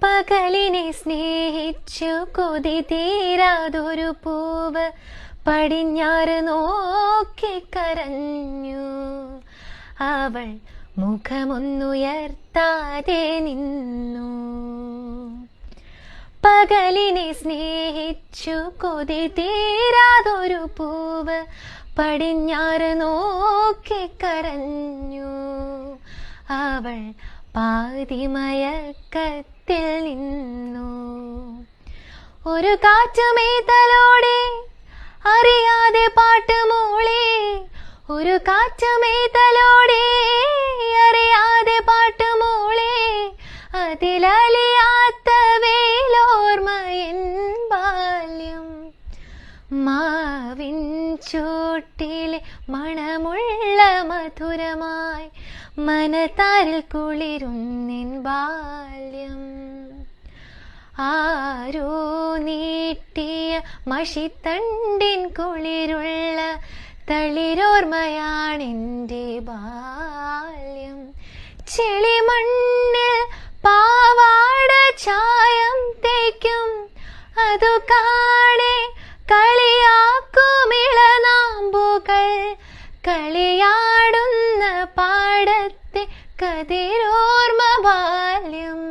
പകലിനെ സ്നേഹിച്ചു കൊതി തീരാതൊരു പൂവ് പടിഞ്ഞാറ് നോക്കി കരഞ്ഞു. അവൾ മുഖമൊന്നുയർത്താതെ നിന്നു. പകലിനെ സ്നേഹിച്ചു കൊതി തീരാതൊരു പൂവ് പടിഞ്ഞാറ് നോക്കി കരഞ്ഞു. അവൾ പാതിമയക്കത്തിൽ നിന്നു. ഒരു കാറ്റുമേതലോടെ അറിയാതെ പാട്ടുമൂളി. ഒരു കാറ്റുമേതലോടെ അറിയാതെ പാട്ടുമൂളി. അതിലലിയാത്ത വേലോർമ്മയൻ ബാല്യം. മാവിൻ ചോട്ടിലെ മണമുള്ള മധുരമായി മനതാരിൽ കുളിരുന്നിൻ ബാല്യം. ആരോ നീട്ടിയ മഷിത്തണ്ടിൻ കുളിരുള്ള തളിരോർമ്മയാണെൻ്റെ ബാല്യം. ചെളിമണ്ണിൽ പാവാട ചായം തേക്കും അതു കാണെ കളിയാക്കുമിളനാമ്പുകൾ. കളിയാടുന്ന പാടത്തെ കതിരോർമ്മ ബാല്യം.